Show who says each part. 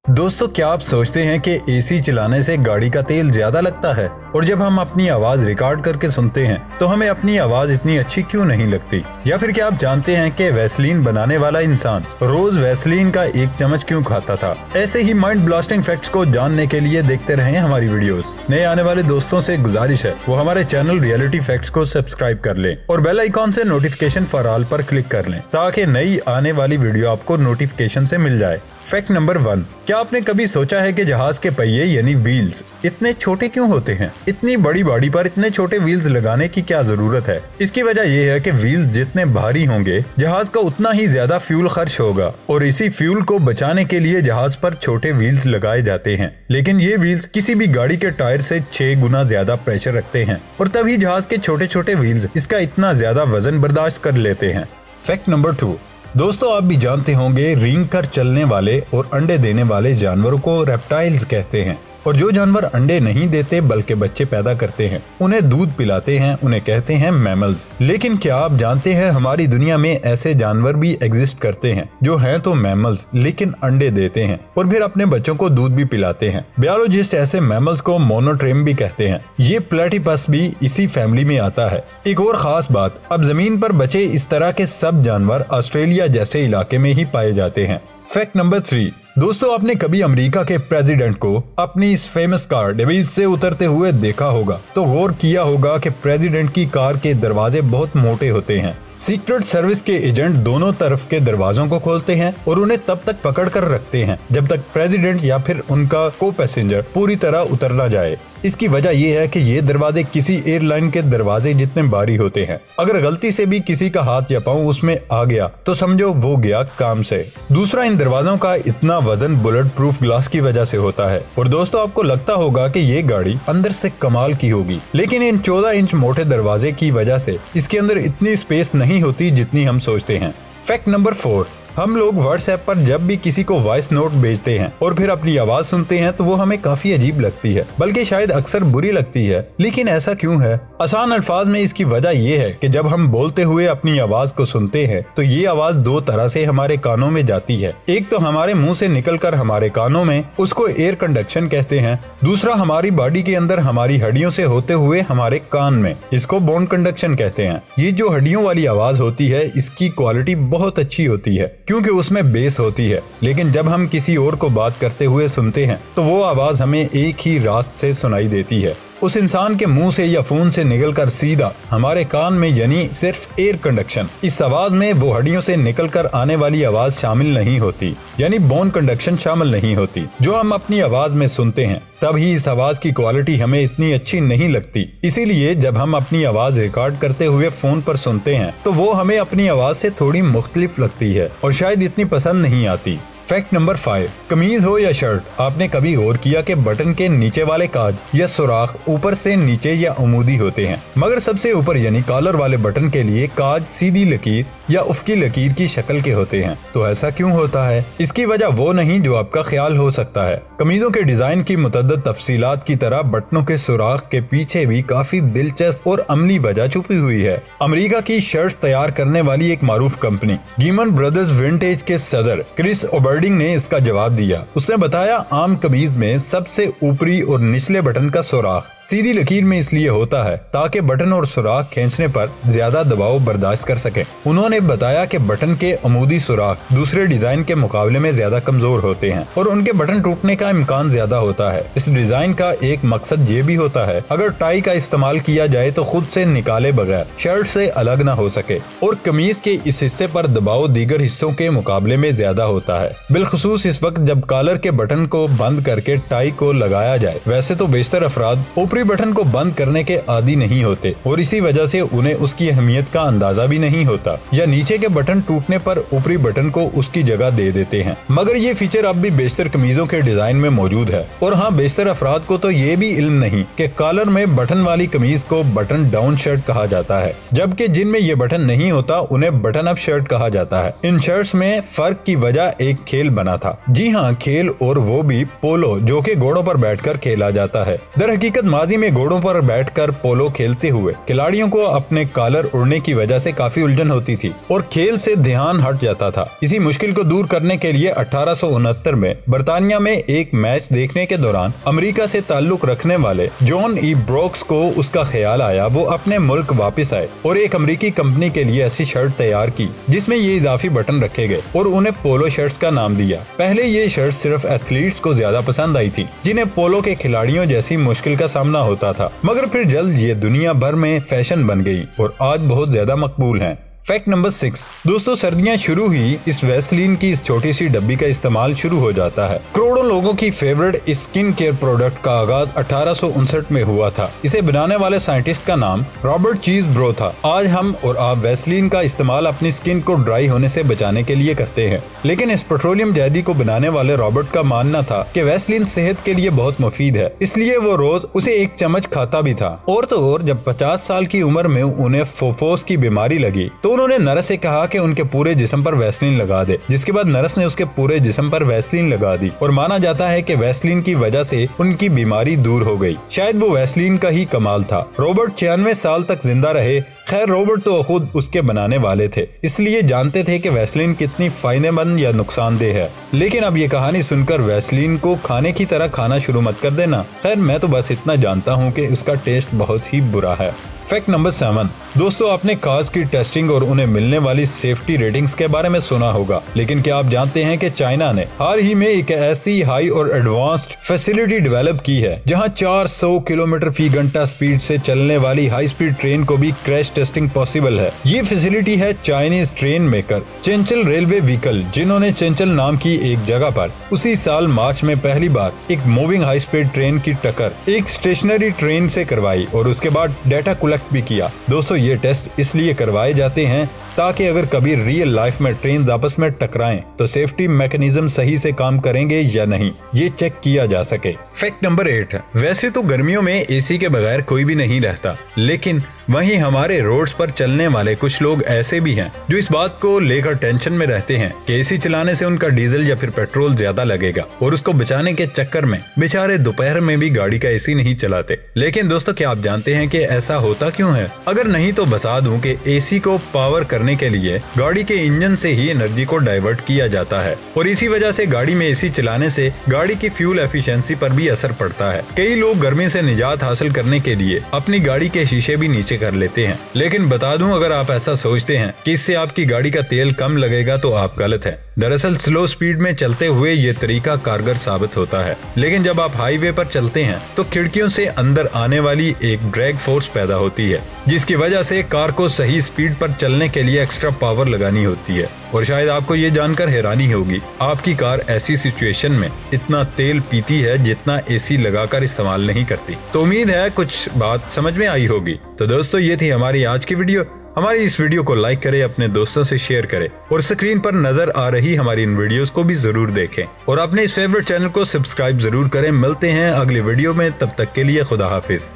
Speaker 1: दोस्तों, क्या आप सोचते हैं कि एसी चलाने से गाड़ी का तेल ज्यादा लगता है और जब हम अपनी आवाज रिकॉर्ड करके सुनते हैं तो हमें अपनी आवाज इतनी अच्छी क्यों नहीं लगती? या फिर क्या आप जानते हैं कि वैसलीन बनाने वाला इंसान रोज वैसलीन का एक चम्मच क्यों खाता था? ऐसे ही माइंड ब्लास्टिंग फैक्ट्स को जानने के लिए देखते रहें हमारी वीडियोस। नए आने वाले दोस्तों से गुजारिश है वो हमारे चैनल रियलिटी फैक्ट्स को सब्सक्राइब कर लें और बेल आइकॉन से नोटिफिकेशन फॉर ऑल पर क्लिक कर लें ताकि नई आने वाली वीडियो आपको नोटिफिकेशन से मिल जाए। फैक्ट नंबर 1, क्या आपने कभी सोचा है कि जहाज के पहिए यानी व्हील्स इतने छोटे क्यों होते हैं? इतनी बड़ी बॉडी पर इतने छोटे व्हील्स लगाने की क्या जरूरत है? इसकी वजह यह है कि व्हील्स जितने भारी होंगे जहाज का उतना ही ज्यादा फ्यूल खर्च होगा और इसी फ्यूल को बचाने के लिए जहाज पर छोटे व्हील्स लगाए जाते हैं। लेकिन ये व्हील्स किसी भी गाड़ी के टायर से 6 गुना ज्यादा प्रेशर रखते हैं और तभी जहाज के छोटे छोटे व्हील्स इसका इतना ज्यादा वजन बर्दाश्त कर लेते हैं। फैक्ट नंबर 2, दोस्तों आप भी जानते होंगे रेंग कर चलने वाले और अंडे देने वाले जानवरों को रेप्टाइल्स कहते हैं और जो जानवर अंडे नहीं देते बल्कि बच्चे पैदा करते हैं उन्हें दूध पिलाते हैं, उन्हें कहते हैं मैमल्स। लेकिन क्या आप जानते हैं हमारी दुनिया में ऐसे जानवर भी एग्जिस्ट करते हैं जो हैं तो मैमल्स लेकिन अंडे देते हैं और फिर अपने बच्चों को दूध भी पिलाते हैं। बायोलॉजिस्ट ऐसे मैमल्स को मोनोट्रेम भी कहते हैं। ये प्लेटिपस भी इसी फैमिली में आता है। एक और खास बात, अब जमीन पर बचे इस तरह के सब जानवर ऑस्ट्रेलिया जैसे इलाके में ही पाए जाते हैं। फैक्ट नंबर 3, दोस्तों आपने कभी अमेरिका के प्रेसिडेंट को अपनी इस फेमस कार डेविस से उतरते हुए देखा होगा तो गौर किया होगा कि प्रेसिडेंट की कार के दरवाजे बहुत मोटे होते हैं। सीक्रेट सर्विस के एजेंट दोनों तरफ के दरवाजों को खोलते हैं और उन्हें तब तक पकड़ कर रखते हैं जब तक प्रेसिडेंट या फिर उनका को पैसेंजर पूरी तरह उतर ना जाए। इसकी वजह यह है कि ये दरवाजे किसी एयरलाइन के दरवाजे जितने भारी होते हैं। अगर गलती से भी किसी का हाथ या पांव उसमें आ गया तो समझो वो गया काम से। दूसरा, इन दरवाजों का इतना वजन बुलेट प्रूफ ग्लास की वजह से होता है और दोस्तों आपको लगता होगा कि ये गाड़ी अंदर से कमाल की होगी, लेकिन इन 14 इंच मोटे दरवाजे की वजह से इसके अंदर इतनी स्पेस नहीं होती जितनी हम सोचते हैं। फैक्ट नंबर 4, हम लोग व्हाट्सएप पर जब भी किसी को वॉइस नोट भेजते हैं और फिर अपनी आवाज सुनते हैं तो वो हमें काफी अजीब लगती है, बल्कि शायद अक्सर बुरी लगती है। लेकिन ऐसा क्यों है? आसान अल्फाज में इसकी वजह ये है कि जब हम बोलते हुए अपनी आवाज को सुनते हैं तो ये आवाज 2 तरह से हमारे कानों में जाती है। एक तो हमारे मुंह से निकलकर हमारे कानों में, उसको एयर कंडक्शन कहते हैं। दूसरा हमारी बॉडी के अंदर हमारी हड्डियों से होते हुए हमारे कान में, इसको बोन कंडक्शन कहते हैं। ये जो हड्डियों वाली आवाज होती है इसकी क्वालिटी बहुत अच्छी होती है क्योंकि उसमें बेस होती है। लेकिन जब हम किसी और को बात करते हुए सुनते हैं तो वो आवाज हमें एक ही रास्त से सुनाई देती है, उस इंसान के मुंह से या फोन से निकलकर सीधा हमारे कान में, यानी सिर्फ एयर कंडक्शन। इस आवाज में वो हड्डियों से निकलकर आने वाली आवाज शामिल नहीं होती, यानी बोन कंडक्शन शामिल नहीं होती जो हम अपनी आवाज में सुनते हैं। तभी इस आवाज की क्वालिटी हमें इतनी अच्छी नहीं लगती। इसीलिए जब हम अपनी आवाज रिकॉर्ड करते हुए फोन पर सुनते हैं तो वो हमें अपनी आवाज से थोड़ी मुख्तलिफ लगती है और शायद इतनी पसंद नहीं आती। फैक्ट नंबर 5, कमीज हो या शर्ट, आपने कभी गौर किया कि बटन के नीचे वाले काज या सुराख ऊपर से नीचे या अमूदी होते हैं, मगर सबसे ऊपर यानी कॉलर वाले बटन के लिए काज सीधी लकीर या उफकी लकीर की शक्ल के होते हैं। तो ऐसा क्यों होता है? इसकी वजह वो नहीं जो आपका ख्याल हो सकता है। कमीजों के डिजाइन की मुतअद्दिद तफसीलात की तरह बटनों के सुराख के पीछे भी काफी दिलचस्प और अमली वजह छुपी हुई है। अमेरिका की शर्ट्स तैयार करने वाली एक मारूफ कंपनी गीमन ब्रदर्स विंटेज के सदर क्रिस ओबर्डिंग ने इसका जवाब दिया। उसने बताया, आम कमीज में सबसे ऊपरी और निचले बटन का सुराख सीधी लकीर में इसलिए होता है ताकि बटन और सुराख खींचने पर ज्यादा दबाव बर्दाश्त कर सके। उन्होंने बताया कि बटन के अमूदी सुराख दूसरे डिजाइन के मुकाबले में ज्यादा कमजोर होते हैं और उनके बटन टूटने का इम्कान ज्यादा होता है। इस डिजाइन का एक मकसद ये भी होता है अगर टाई का इस्तेमाल किया जाए तो खुद से निकाले बगैर शर्ट से अलग न हो सके और कमीज के इस हिस्से पर दबाव दीगर हिस्सों के मुकाबले में ज्यादा होता है, बिलखुसूस इस वक्त जब कॉलर के बटन को बंद करके टाई को लगाया जाए। वैसे तो बेशतर अफराद ऊपरी बटन को बंद करने के आदी नहीं होते और इसी वजह से उन्हें उसकी अहमियत का अंदाजा भी नहीं होता या नीचे के बटन टूटने पर ऊपरी बटन को उसकी जगह दे देते हैं। मगर ये फीचर अब भी बेशतर कमीजों के डिजाइन में मौजूद है। और हाँ, बेशतर अफराद को तो ये भी इल्म नहीं कि कॉलर में बटन वाली कमीज को बटन डाउन शर्ट कहा जाता है, जबकि जिनमें ये बटन नहीं होता उन्हें बटन अप शर्ट कहा जाता है। इन शर्ट्स में फर्क की वजह एक खेल खेल बना था। जी हाँ, खेल, और वो भी पोलो, जो कि घोड़ों पर बैठकर खेला जाता है। दर हकीकत माजी में घोड़ों पर बैठकर पोलो खेलते हुए खिलाड़ियों को अपने कॉलर उड़ने की वजह से काफी उलझन होती थी और खेल से ध्यान हट जाता था। इसी मुश्किल को दूर करने के लिए 1869 में बर्तानिया में एक मैच देखने के दौरान अमेरिका से ताल्लुक रखने वाले जॉन ई ब्रोक्स को उसका ख्याल आया। वो अपने मुल्क वापस आए और एक अमेरिकी कंपनी के लिए ऐसी शर्ट तैयार की जिसमें ये इजाफी बटन रखे गए और उन्हें पोलो शर्ट्स का नाम दिया। पहले ये शर्ट सिर्फ एथलीट्स को ज्यादा पसंद आई थी जिन्हें पोलो के खिलाड़ियों जैसी मुश्किल का सामना होता था, मगर फिर जल्द ये दुनिया भर में फैशन बन गई और आज बहुत ज्यादा मकबूल हैं। फैक्ट नंबर 6 दोस्तों, सर्दियां शुरू ही इस वैसलीन की इस छोटी सी डब्बी का इस्तेमाल शुरू हो जाता है। करोड़ों लोगों की फेवरेट स्किन केयर प्रोडक्ट का आगाज 1859 में हुआ था। इसे बनाने वाले साइंटिस्ट का नाम रॉबर्ट चीजब्रो था। आज हम और आप वैसलीन का इस्तेमाल अपनी स्किन को ड्राई होने से बचाने के लिए करते हैं, लेकिन इस पेट्रोलियम जैदी को बनाने वाले रॉबर्ट का मानना था कि वैसलीन सेहत के लिए बहुत मुफीद है, इसलिए वो रोज उसे एक चम्मच खाता भी था। और तो और जब 50 साल की उम्र में उन्हें फोफोस की बीमारी लगी तो उन्होंने नर्स से कहा कि उनके पूरे जिस्म पर वैसलीन लगा दे, जिसके बाद नर्स ने उसके पूरे जिस्म पर वैसलीन लगा दी और माना जाता है कि वैसलीन की वजह से उनकी बीमारी दूर हो गई। शायद वो वैसलीन का ही कमाल था। रॉबर्ट 96 साल तक जिंदा रहे। खैर, रॉबर्ट तो खुद उसके बनाने वाले थे, इसलिए जानते थे कि वैसलीन कितनी फायदेमंद या नुकसानदेह है। लेकिन अब ये कहानी सुनकर वैसलीन को खाने की तरह खाना शुरू मत कर देना। खैर, मैं तो बस इतना जानता हूँ कि उसका टेस्ट बहुत ही बुरा है। फैक्ट नंबर 7 दोस्तों, आपने कार्स की टेस्टिंग और उन्हें मिलने वाली सेफ्टी रेटिंग्स के बारे में सुना होगा, लेकिन क्या आप जानते हैं कि चाइना ने हाल ही में एक ऐसी हाई और एडवांस्ड फैसिलिटी डेवलप की है जहां 400 किलोमीटर फी घंटा स्पीड से चलने वाली हाई स्पीड ट्रेन को भी क्रैश टेस्टिंग पॉसिबल है। ये फैसिलिटी है चाइनीज ट्रेन मेकर चेंचल रेलवे व्हीकल, जिन्होंने चेंचल नाम की एक जगह पर उसी साल मार्च में पहली बार एक मूविंग हाई स्पीड ट्रेन की टक्कर एक स्टेशनरी ट्रेन से करवाई और उसके बाद डाटा कलेक्ट भी किया। दोस्तों, ये टेस्ट इसलिए करवाए जाते हैं ताकि अगर कभी रियल लाइफ में ट्रेन आपस में टकराएं तो सेफ्टी मैकेनिज्म सही से काम करेंगे या नहीं, ये चेक किया जा सके। फैक्ट नंबर 8 वैसे तो गर्मियों में एसी के बगैर कोई भी नहीं रहता, लेकिन वहीं हमारे रोड्स पर चलने वाले कुछ लोग ऐसे भी हैं जो इस बात को लेकर टेंशन में रहते हैं कि एसी चलाने से उनका डीजल या फिर पेट्रोल ज्यादा लगेगा और उसको बचाने के चक्कर में बेचारे दोपहर में भी गाड़ी का एसी नहीं चलाते। लेकिन दोस्तों, क्या आप जानते हैं कि ऐसा होता क्यों है? अगर नहीं तो बता दूं कि एसी को पावर करने के लिए गाड़ी के इंजन से ही एनर्जी को डाइवर्ट किया जाता है और इसी वजह से गाड़ी में एसी चलाने से गाड़ी की फ्यूल एफिशिएंसी पर भी असर पड़ता है। कई लोग गर्मी से निजात हासिल करने के लिए अपनी गाड़ी के शीशे भी नीचे कर लेते हैं, लेकिन बता दूं, अगर आप ऐसा सोचते हैं कि इससे आपकी गाड़ी का तेल कम लगेगा तो आप गलत हैं। दरअसल स्लो स्पीड में चलते हुए ये तरीका कारगर साबित होता है, लेकिन जब आप हाईवे पर चलते हैं तो खिड़कियों से अंदर आने वाली एक ड्रैग फोर्स पैदा होती है, जिसकी वजह से कार को सही स्पीड पर चलने के लिए एक्स्ट्रा पावर लगानी होती है। और शायद आपको ये जानकर हैरानी होगी, आपकी कार ऐसी सिचुएशन में इतना तेल पीती है जितना एसी लगाकर इस्तेमाल नहीं करती। तो उम्मीद है कुछ बात समझ में आई होगी। तो दोस्तों, ये थी हमारी आज की वीडियो। हमारी इस वीडियो को लाइक करें, अपने दोस्तों से शेयर करें और स्क्रीन पर नजर आ रही हमारी इन वीडियोस को भी जरूर देखें और अपने इस फेवरेट चैनल को सब्सक्राइब जरूर करें। मिलते हैं अगली वीडियो में, तब तक के लिए खुदा हाफिज।